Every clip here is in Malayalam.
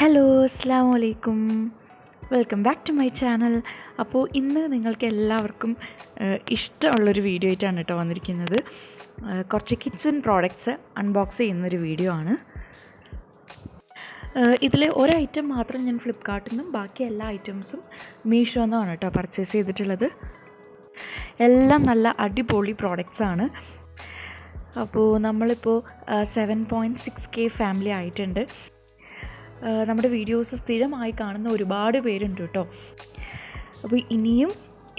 ഹലോ, അസ്സലാമു അലൈക്കും. Welcome back to my channel. അപ്പോൾ ഇന്ന് നിങ്ങൾക്ക് എല്ലാവർക്കും ഇഷ്ടമുള്ളൊരു വീഡിയോ ആയിട്ടാണ് കേട്ടോ വന്നിരിക്കുന്നത്. കുറച്ച് കിച്ചൺ പ്രോഡക്റ്റ്സ് അൺബോക്സ് ചെയ്യുന്നൊരു വീഡിയോ ആണ്. ഇതിൽ ഒരു ഐറ്റം മാത്രം ഞാൻ ഫ്ലിപ്കാർട്ടിൽ നിന്നും ബാക്കി എല്ലാ ഐറ്റംസും മീഷോ നിന്നാണ് കേട്ടോ പർച്ചേസ് ചെയ്തിട്ടുള്ളത്. എല്ലാം നല്ല അടിപൊളി പ്രോഡക്റ്റ്സാണ്. അപ്പോൾ നമ്മളിപ്പോൾ 7.6K ഫാമിലി ആയിട്ടുണ്ട്. നമ്മുടെ വീഡിയോസ് സ്ഥിരമായി കാണുന്ന ഒരുപാട് പേരുണ്ട് കേട്ടോ. അപ്പോൾ ഇനിയും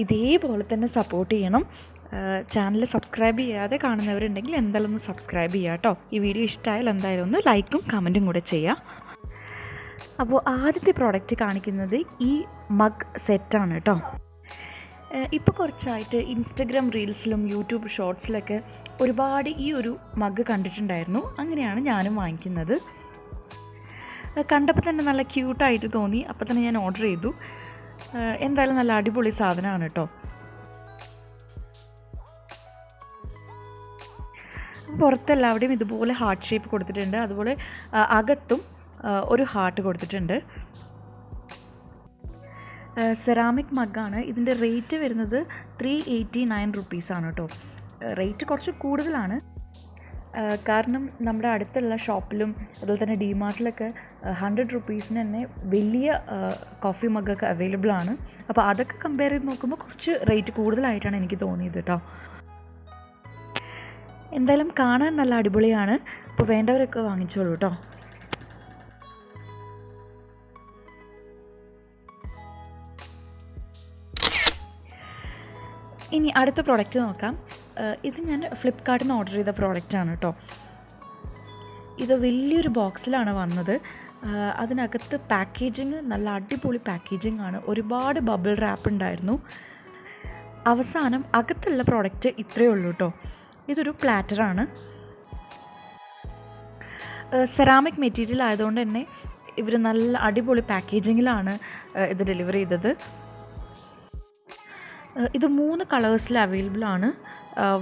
ഇതേപോലെ തന്നെ സപ്പോർട്ട് ചെയ്യണം. ചാനൽ സബ്സ്ക്രൈബ് ചെയ്യാതെ കാണുന്നവരുണ്ടെങ്കിൽ എന്തായാലും ഒന്ന് സബ്സ്ക്രൈബ് ചെയ്യുക കേട്ടോ. ഈ വീഡിയോ ഇഷ്ടമായാൽ എന്തായാലും ഒന്ന് ലൈക്കും കമൻറ്റും കൂടെ ചെയ്യുക. അപ്പോൾ ആദ്യത്തെ പ്രോഡക്റ്റ് കാണിക്കുന്നത് ഈ മഗ് സെറ്റാണ് കേട്ടോ. ഇപ്പോൾ കുറച്ചായിട്ട് ഇൻസ്റ്റഗ്രാം റീൽസിലും യൂട്യൂബ് ഷോർട്സിലൊക്കെ ഒരുപാട് ഈ ഒരു മഗ് കണ്ടിട്ടുണ്ടായിരുന്നു. അങ്ങനെയാണ് ഞാനും വാങ്ങിക്കുന്നത്. കണ്ടപ്പോൾ തന്നെ നല്ല ക്യൂട്ടായിട്ട് തോന്നി. അപ്പോൾ തന്നെ ഞാൻ ഓർഡർ ചെയ്തു. എന്തായാലും നല്ല അടിപൊളി സാധനമാണ് കേട്ടോ. പുറത്തെല്ലാവിടെയും ഇതുപോലെ ഹാർട്ട് ഷേപ്പ് കൊടുത്തിട്ടുണ്ട്. അതുപോലെ അകത്തും ഒരു ഹാർട്ട് കൊടുത്തിട്ടുണ്ട്. സെറാമിക് മഗ്ഗാണ്. ഇതിൻ്റെ റേറ്റ് വരുന്നത് 389 റുപ്പീസാണ് കേട്ടോ. റേറ്റ് കുറച്ച് കൂടുതലാണ്. കാരണം നമ്മുടെ അടുത്തുള്ള ഷോപ്പിലും അതുപോലെ തന്നെ ഡിമാർട്ടിലൊക്കെ 100 റുപ്പീസിന് തന്നെ വലിയ കോഫി മഗ്ഗൊക്കെ അവൈലബിൾ ആണ്. അപ്പോൾ അതൊക്കെ കമ്പയർ ചെയ്ത് നോക്കുമ്പോൾ കുറച്ച് റേറ്റ് കൂടുതലായിട്ടാണ് എനിക്ക് തോന്നിയത് കേട്ടോ. എന്തായാലും കാണാൻ നല്ല അടിപൊളിയാണ്. അപ്പോൾ വേണ്ടവരൊക്കെ വാങ്ങിച്ചോളൂ കേട്ടോ. ഇനി അടുത്ത പ്രോഡക്റ്റ് നോക്കാം. ഇത് ഞാൻ ഫ്ലിപ്കാർട്ടിൽ നിന്ന് ഓർഡർ ചെയ്ത പ്രോഡക്റ്റാണ് കേട്ടോ. ഇത് വലിയൊരു ബോക്സിലാണ് വന്നത്. അതിനകത്ത് പാക്കേജിങ് നല്ല അടിപൊളി പാക്കേജിങ് ആണ്. ഒരുപാട് ബബിൾ റാപ്പ് ഉണ്ടായിരുന്നു. അവസാനം അകത്തുള്ള പ്രോഡക്റ്റ് ഇത്രയേ ഉള്ളൂ കേട്ടോ. ഇതൊരു പ്ലാറ്ററാണ്. സെറാമിക് മെറ്റീരിയൽ ആയതുകൊണ്ട് തന്നെ ഇവർ നല്ല അടിപൊളി പാക്കേജിങ്ങിലാണ് ഇത് ഡെലിവർ ചെയ്തത്. ഇത് 3 കളേഴ്സിൽ അവൈലബിൾ ആണ്.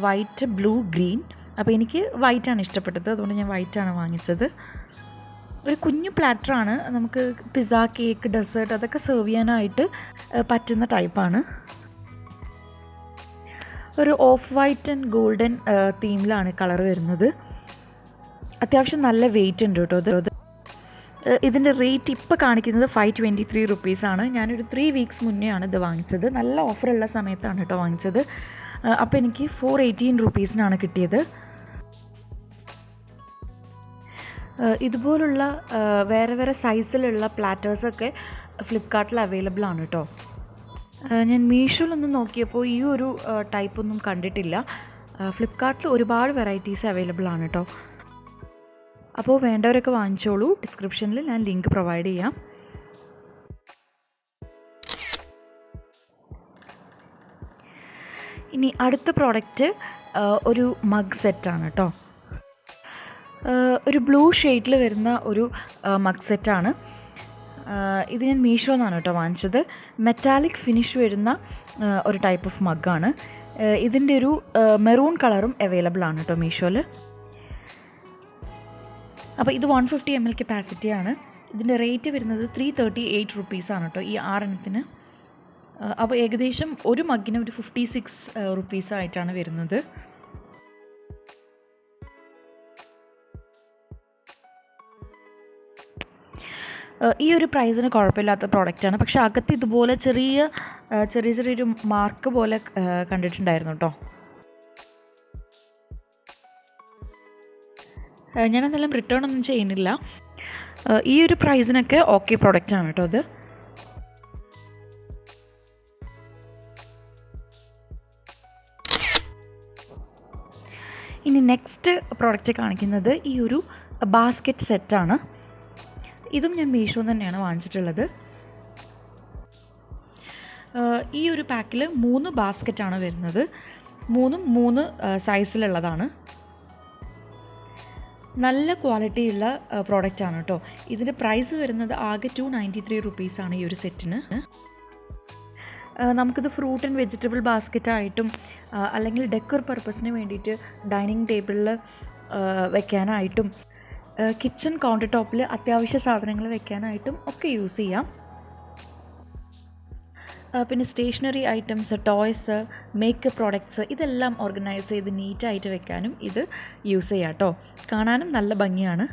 White, blue, green. അപ്പോൾ എനിക്ക് വൈറ്റാണ് ഇഷ്ടപ്പെട്ടത്. അതുകൊണ്ട് ഞാൻ വൈറ്റാണ് വാങ്ങിച്ചത്. ഒരു കുഞ്ഞു പ്ലാറ്ററാണ്. നമുക്ക് പിസ്സ, കേക്ക്, ഡെസേർട്ട് അതൊക്കെ സെർവ് ചെയ്യാനായിട്ട് പറ്റുന്ന ടൈപ്പാണ്. ഒരു ഓഫ് വൈറ്റ് ആൻഡ് ഗോൾഡൻ തീമിലാണ് കളർ വരുന്നത്. അത്യാവശ്യം നല്ല വെയിറ്റ് ഉണ്ട് കേട്ടോ. ഇതിൻ്റെ റേറ്റ് ഇപ്പോൾ കാണിക്കുന്നത് 523 റുപ്പീസാണ്. ഞാനൊരു 3 വീക്സ് മുന്നേ ആണ് ഇത് വാങ്ങിച്ചത്. നല്ല ഓഫറുള്ള സമയത്താണ് കേട്ടോ വാങ്ങിച്ചത്. അപ്പോൾ എനിക്ക് 418 റുപ്പീസിനാണ് കിട്ടിയത്. ഇതുപോലുള്ള വേറെ വേറെ സൈസിലുള്ള പ്ലാറ്റേഴ്സൊക്കെ ഫ്ലിപ്കാർട്ടിൽ അവൈലബിൾ ആണ് കേട്ടോ. ഞാൻ മീഷോയിലൊന്നും നോക്കിയപ്പോൾ ഈ ഒരു ടൈപ്പൊന്നും കണ്ടിട്ടില്ല. ഫ്ലിപ്കാർട്ടിൽ ഒരുപാട് വെറൈറ്റീസ് അവൈലബിൾ ആണ് കേട്ടോ. അപ്പോൾ വേണ്ടവരൊക്കെ വാങ്ങിച്ചോളൂ. ഡിസ്ക്രിപ്ഷനിൽ ഞാൻ ലിങ്ക് പ്രൊവൈഡ് ചെയ്യാം. ഇനി അടുത്ത പ്രോഡക്റ്റ് ഒരു മഗ് സെറ്റാണ് കേട്ടോ. ഒരു ബ്ലൂ ഷെയ്ഡിൽ വരുന്ന ഒരു മഗ് സെറ്റാണ്. ഇത് ഞാൻ മീഷോ എന്നാണ് കേട്ടോ വാങ്ങിച്ചത്. മെറ്റാലിക് ഫിനിഷ് വരുന്ന ഒരു ടൈപ്പ് ഓഫ് മഗ്ഗാണ്. ഇതിൻ്റെ ഒരു മെറൂൺ കളറും അവൈലബിൾ ആണ് കേട്ടോ മീഷോയിൽ. അപ്പോൾ ഇത് 150 ml കപ്പാസിറ്റിയാണ്. ഇതിൻ്റെ റേറ്റ് വരുന്നത് 338 റുപ്പീസാണ് കേട്ടോ ഈ 6 എണ്ണത്തിന്. അപ്പോൾ ഏകദേശം ഒരു മഗ്ഗിന് ഒരു 56 റുപ്പീസായിട്ടാണ് വരുന്നത്. ഈ ഒരു പ്രൈസിന് കുഴപ്പമില്ലാത്ത പ്രോഡക്റ്റാണ്. പക്ഷേ അകത്ത് ഇതുപോലെ ചെറിയൊരു മാർക്ക് പോലെ കണ്ടിട്ടുണ്ടായിരുന്നു കേട്ടോ. ഞാനെന്തായാലും റിട്ടേൺ ഒന്നും ചെയ്യുന്നില്ല. ഈ ഒരു പ്രൈസിനൊക്കെ ഓക്കെ പ്രോഡക്റ്റാണ് കേട്ടോ അത്. ഇനി നെക്സ്റ്റ് പ്രോഡക്റ്റ് കാണിക്കുന്നത് ഈ ഒരു ബാസ്ക്കറ്റ് സെറ്റാണ്. ഇതും ഞാൻ മീഷോ തന്നെയാണ് വാങ്ങിച്ചിട്ടുള്ളത്. ഈ ഒരു പാക്കിൽ 3 ബാസ്ക്കറ്റാണ് വരുന്നത്. 3 സൈസിലുള്ളതാണ്. നല്ല ക്വാളിറ്റിയുള്ള പ്രോഡക്റ്റാണ് കേട്ടോ. ഇതിൻ്റെ പ്രൈസ് വരുന്നത് ആകെ 293 റുപ്പീസാണ് ഈ ഒരു സെറ്റിന്. നമുക്കിത് ഫ്രൂട്ട് ആൻഡ് വെജിറ്റബിൾ ബാസ്ക്കറ്റായിട്ടും അല്ലെങ്കിൽ ഡെക്കർ പർപ്പസിന് വേണ്ടിയിട്ട് ഡൈനിങ് ടേബിളിൽ വെക്കാനായിട്ടും കിച്ചൺ കൗണ്ടർ ടോപ്പിൽ അത്യാവശ്യ സാധനങ്ങൾ വെക്കാനായിട്ടും ഒക്കെ യൂസ് ചെയ്യാം. പിന്നെ stationery items, toys, makeup products ഇതെല്ലാം ഓർഗനൈസ് ചെയ്ത് നീറ്റായിട്ട് വെക്കാനും ഇത് യൂസ് ചെയ്യാം കേട്ടോ. കാണാനും നല്ല ഭംഗിയാണ്.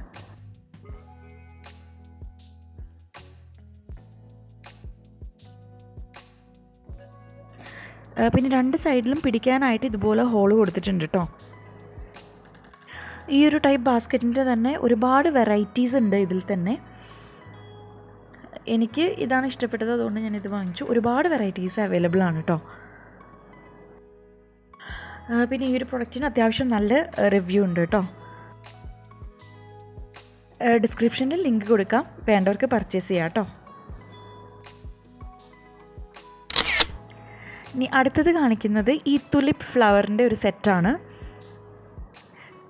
പിന്നെ 2 സൈഡിലും പിടിക്കാനായിട്ട് ഇതുപോലെ ഹോൾ കൊടുത്തിട്ടുണ്ട് കേട്ടോ. ഈ ഒരു ടൈപ്പ് ബാസ്ക്കറ്റിൻ്റെ തന്നെ ഒരുപാട് വെറൈറ്റീസ് ഉണ്ട് ഇതിൽ തന്നെ. എനിക്ക് ഇതാണ് ഇഷ്ടപ്പെട്ടത്, അതുകൊണ്ട് ഞാനിത് വാങ്ങിച്ചു. ഒരുപാട് വെറൈറ്റീസ് അവൈലബിൾ ആണ് കേട്ടോ. പിന്നെ ഈ ഒരു പ്രൊഡക്റ്റിന് അത്യാവശ്യം നല്ല റിവ്യൂ ഉണ്ട് കേട്ടോ. ഡിസ്ക്രിപ്ഷനിൽ ലിങ്ക് കൊടുക്കാം, വേണ്ടവർക്ക് പർച്ചേസ് ചെയ്യാം കേട്ടോ. ഇനി അടുത്തത് കാണിക്കുന്നത് ഈ തുലിപ്പ് ഫ്ലവറിൻ്റെ ഒരു സെറ്റാണ്.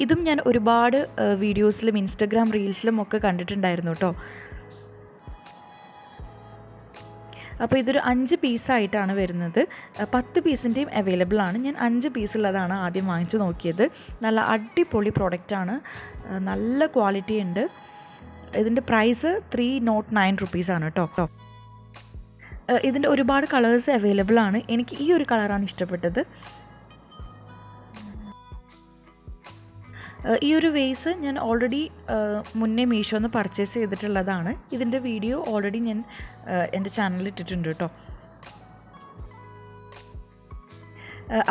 ഇതും ഞാൻ ഒരുപാട് വീഡിയോസിലും ഇൻസ്റ്റഗ്രാം റീൽസിലും ഒക്കെ കണ്ടിട്ടുണ്ടായിരുന്നു കേട്ടോ. അപ്പോൾ ഇതൊരു 5 പീസായിട്ടാണ് വരുന്നത്. 10 പീസിൻ്റെയും അവൈലബിൾ ആണ്. ഞാൻ 5 പീസുള്ളതാണ് ആദ്യം വാങ്ങിച്ച് നോക്കിയത്. നല്ല അടിപൊളി പ്രോഡക്റ്റാണ്, നല്ല ക്വാളിറ്റി ഉണ്ട്. ഇതിൻ്റെ പ്രൈസ് 309 റുപ്പീസാണ് കേട്ടോ. ഇതിൻ്റെ ഒരുപാട് കളേഴ്സ് അവൈലബിൾ ആണ്. എനിക്ക് ഈ ഒരു കളറാണ് ഇഷ്ടപ്പെട്ടത്. ഈ ഒരു വേസ് ഞാൻ ഓൾറെഡി മുന്നേ മീഷോന്ന് പർച്ചേസ് ചെയ്തിട്ടുള്ളതാണ്. ഇതിൻ്റെ വീഡിയോ ഓൾറെഡി ഞാൻ എൻ്റെ ചാനലിൽ ഇട്ടിട്ടുണ്ട് കേട്ടോ.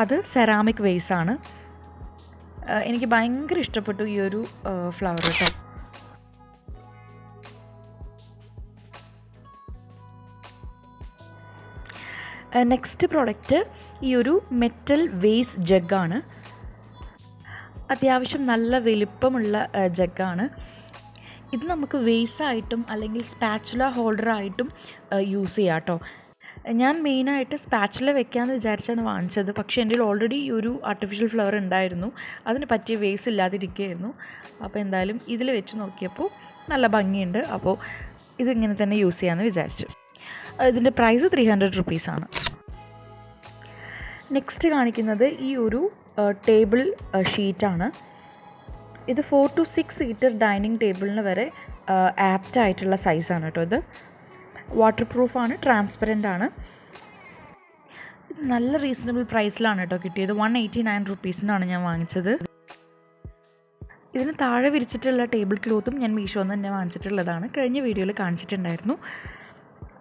അത് സെറാമിക് വേസാണ്. എനിക്ക് ഭയങ്കര ഇഷ്ടപ്പെട്ടു ഈ ഒരു ഫ്ലവർ കേട്ടോ. നെക്സ്റ്റ് പ്രോഡക്റ്റ് ഈ ഒരു മെറ്റൽ വേസ് ജഗ്ഗാണ്. അത്യാവശ്യം നല്ല വലിപ്പമുള്ള ജഗ്ഗാണ്. ഇത് നമുക്ക് വേസായിട്ടും അല്ലെങ്കിൽ സ്പാച്ചുല ഹോൾഡറായിട്ടും യൂസ് ചെയ്യാം കേട്ടോ. ഞാൻ മെയിനായിട്ട് സ്പാച്ചുല വെക്കാമെന്ന് വിചാരിച്ചാണ് വാങ്ങിച്ചത്. പക്ഷേ എൻ്റെ ഓൾറെഡി ഈ ഒരു ആർട്ടിഫിഷ്യൽ ഫ്ലവർ ഉണ്ടായിരുന്നു, അതിന് പറ്റിയ വേസ് ഇല്ലാതിരിക്കുകയായിരുന്നു. അപ്പോൾ എന്തായാലും ഇതിൽ വെച്ച് നോക്കിയപ്പോൾ നല്ല ഭംഗിയുണ്ട്. അപ്പോൾ ഇതിങ്ങനെ തന്നെ യൂസ് ചെയ്യാമെന്ന് വിചാരിച്ചു. ഇതിൻ്റെ പ്രൈസ് 300 റുപ്പീസാണ്. നെക്സ്റ്റ് കാണിക്കുന്നത് ഈ ഒരു ടേബിൾ ഷീറ്റാണ്. ഇത് 4 to 6 സീറ്റർ ഡൈനിങ് ടേബിളിന് വരെ ആപ്റ്റ് ആയിട്ടുള്ള സൈസാണ് കേട്ടോ. ഇത് വാട്ടർ പ്രൂഫാണ്, ട്രാൻസ്പെറൻ്റ് ആണ്. ഇത് നല്ല റീസണബിൾ പ്രൈസിലാണ് കേട്ടോ കിട്ടിയത്. 189 റുപ്പീസിനാണ് ഞാൻ വാങ്ങിച്ചത്. ഇതിന് താഴെ വിരിച്ചിട്ടുള്ള ടേബിൾ ക്ലോത്തും ഞാൻ മീഷോന്ന് തന്നെ വാങ്ങിച്ചിട്ടുള്ളതാണ്. കഴിഞ്ഞ വീഡിയോയിൽ കാണിച്ചിട്ടുണ്ടായിരുന്നു.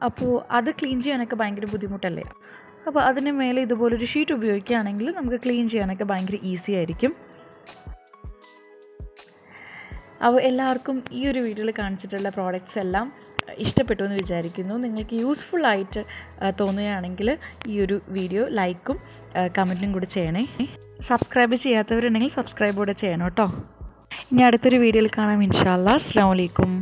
അപ്പോൾ അത് ക്ലീൻ ചെയ്യാനൊക്കെ ഭയങ്കര ബുദ്ധിമുട്ടല്ലേ. അപ്പോൾ അതിന് മേലെ ഇതുപോലൊരു ഷീറ്റ് ഉപയോഗിക്കുകയാണെങ്കിൽ നമുക്ക് ക്ലീൻ ചെയ്യാനൊക്കെ ഭയങ്കര ഈസി ആയിരിക്കും. അപ്പോൾ എല്ലാവർക്കും ഈ ഒരു വീഡിയോയിൽ കാണിച്ചിട്ടുള്ള പ്രോഡക്റ്റ്സ് എല്ലാം ഇഷ്ടപ്പെട്ടു എന്ന് വിചാരിക്കുന്നു. നിങ്ങൾക്ക് യൂസ്ഫുള്ളായിട്ട് തോന്നുകയാണെങ്കിൽ ഈ ഒരു വീഡിയോ ലൈക്കും കമൻറ്റും കൂടി ചെയ്യണേ. സബ്സ്ക്രൈബ് ചെയ്യാത്തവരുണ്ടെങ്കിൽ സബ്സ്ക്രൈബ് കൂടെ ചെയ്യണം കേട്ടോ. ഇനി അടുത്തൊരു വീഡിയോയിൽ കാണാം ഇൻഷാ അല്ലാഹ്. അസ്സലാമു അലൈക്കും.